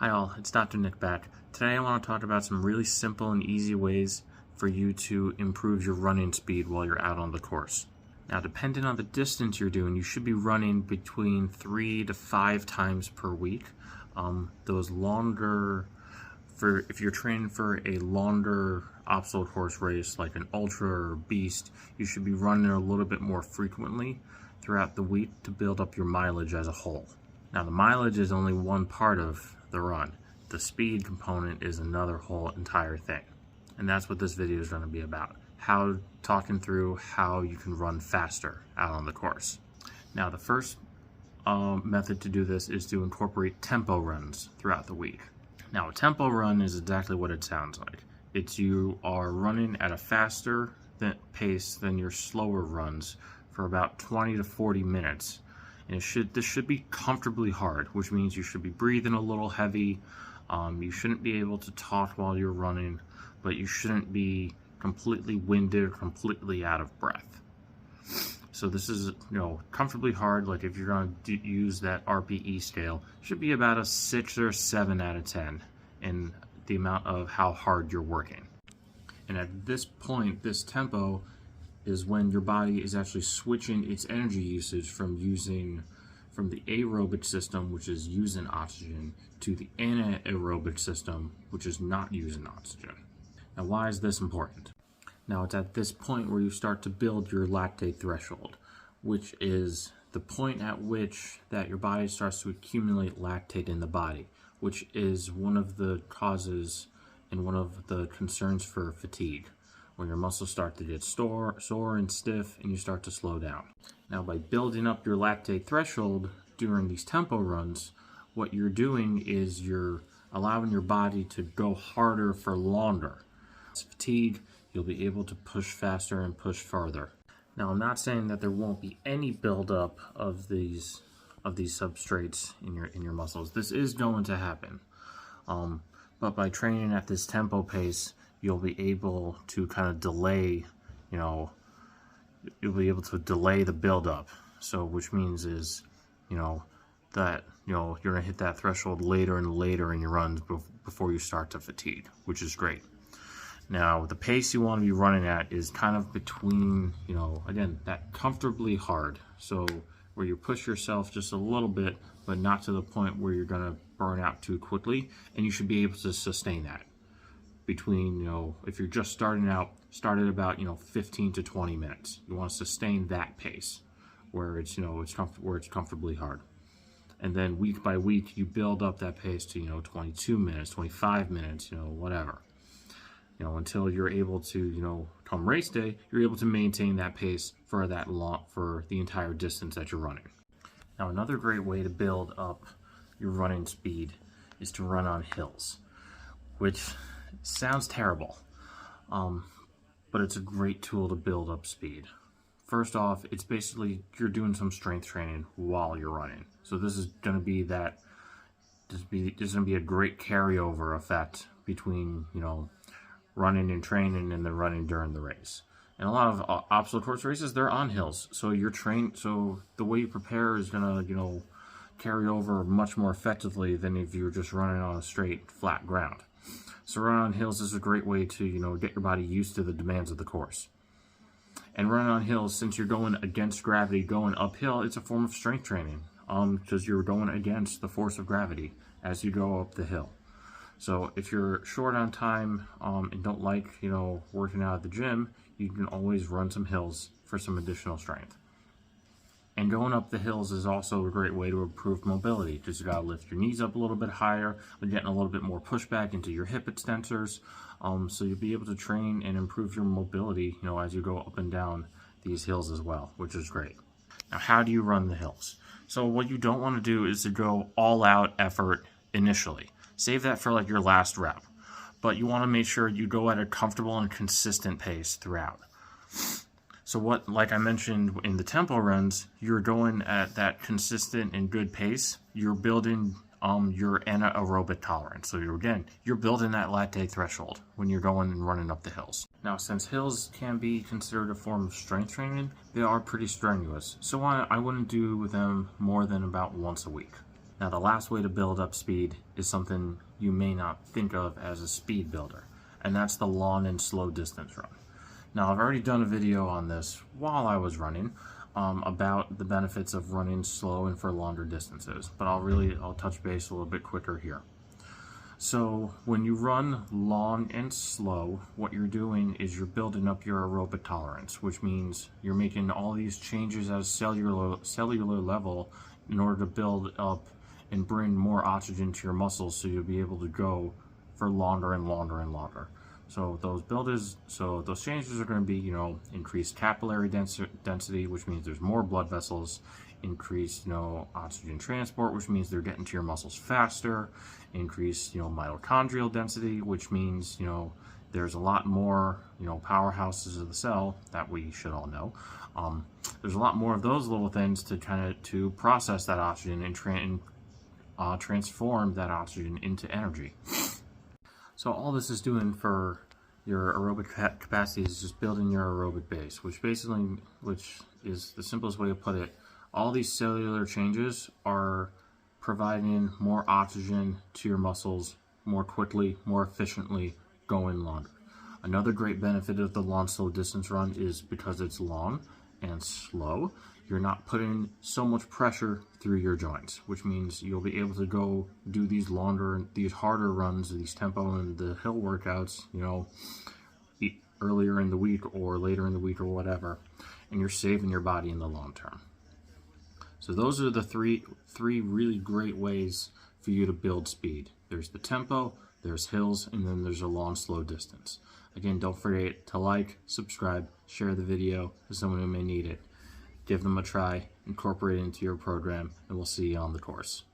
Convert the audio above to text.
Hi all, it's Dr. Nick back. Today I want to talk about some really simple and easy ways for you to improve your running speed while you're out on the course. Now, depending on the distance you're doing, you should be running between 3 to 5 times per week. Those longer, if you're training for a longer obstacle course race like an ultra or beast, you should be running a little bit more frequently throughout the week to build up your mileage as a whole. Now, the mileage is only one part of the run. The speed component is another whole entire thing. And that's what this video is going to be about. Talking through how you can run faster out on the course. Now, the first method to do this is to incorporate tempo runs throughout the week. Now, a tempo run is exactly what it sounds like. You are running at a faster pace than your slower runs for about 20 to 40 minutes. And this should be comfortably hard, which means you should be breathing a little heavy. You shouldn't be able to talk while you're running, but you shouldn't be completely winded or completely out of breath. So this is, comfortably hard. Like if you're going to use that RPE scale, it should be about a 6 or 7 out of 10 in the amount of how hard you're working. And at this point, this tempo is when your body is actually switching its energy usage from the aerobic system, which is using oxygen, to the anaerobic system, which is not using oxygen. Now, why is this important? Now, it's at this point where you start to build your lactate threshold, which is the point at which that your body starts to accumulate lactate in the body, which is one of the causes and one of the concerns for fatigue, when your muscles start to get sore and stiff and you start to slow down. Now, by building up your lactate threshold during these tempo runs, what you're doing is you're allowing your body to go harder for longer. As fatigue, you'll be able to push faster and push farther. Now, I'm not saying that there won't be any buildup of these substrates in your muscles. This is going to happen, but by training at this tempo pace, you'll be able to kind of delay, you'll be able to delay the buildup. So, which means is, that, you're going to hit that threshold later and later in your runs before you start to fatigue, which is great. Now, the pace you want to be running at is kind of between, again, that comfortably hard. So, where you push yourself just a little bit, but not to the point where you're going to burn out too quickly, and you should be able to sustain that. Between, if you're just starting out, start at about, 15 to 20 minutes. You want to sustain that pace where it's, where it's comfortably hard. And then week by week, you build up that pace to, 22 minutes, 25 minutes, whatever. Until you're able to, come race day, you're able to maintain that pace for for the entire distance that you're running. Now, another great way to build up your running speed is to run on hills, which sounds terrible, but it's a great tool to build up speed. First off, it's basically you're doing some strength training while you're running. So this is going to be a great carryover effect between, running and training and then running during the race. And a lot of obstacle course races, they're on hills. So the way you prepare is going to, carry over much more effectively than if you're just running on a straight, flat ground. So running on hills is a great way to, get your body used to the demands of the course. And running on hills, since you're going against gravity, going uphill, it's a form of strength training, because you're going against the force of gravity as you go up the hill. So if you're short on time and don't like, working out at the gym, you can always run some hills for some additional strength. And going up the hills is also a great way to improve mobility. Just you gotta lift your knees up a little bit higher, and getting a little bit more pushback into your hip extensors. So you'll be able to train and improve your mobility, as you go up and down these hills as well, which is great. Now, how do you run the hills? So what you don't want to do is to go all out effort initially. Save that for like your last rep. But you want to make sure you go at a comfortable and consistent pace throughout. So like I mentioned in the tempo runs, you're going at that consistent and good pace. You're building your anaerobic tolerance. So you're building that lactate threshold when you're going and running up the hills. Now, since hills can be considered a form of strength training, they are pretty strenuous. So I wouldn't do them more than about once a week. Now, the last way to build up speed is something you may not think of as a speed builder, and that's the long and slow distance run. Now, I've already done a video on this while I was running about the benefits of running slow and for longer distances, but I'll touch base a little bit quicker here. So when you run long and slow, what you're doing is you're building up your aerobic tolerance, which means you're making all these changes at a cellular level in order to build up and bring more oxygen to your muscles, so you'll be able to go for longer and longer and longer. So those changes are going to be, increased capillary density, which means there's more blood vessels, increased, oxygen transport, which means they're getting to your muscles faster, increased, mitochondrial density, which means, there's a lot more, powerhouses of the cell that we should all know. There's a lot more of those little things to process that oxygen and transform that oxygen into energy. So all this is doing for your aerobic capacity is just building your aerobic base, which is the simplest way to put it. All these cellular changes are providing more oxygen to your muscles more quickly, more efficiently, going longer. Another great benefit of the long, slow distance run is because it's long and slow, you're not putting so much pressure through your joints, which means you'll be able to go do these harder runs, these tempo and the hill workouts, earlier in the week or later in the week or whatever, and you're saving your body in the long term. So those are the three really great ways for you to build speed. There's the tempo, there's hills, and then there's a long, slow distance. Again, don't forget to like, subscribe, share the video with someone who may need it. Give them a try, incorporate it into your program, and we'll see you on the course.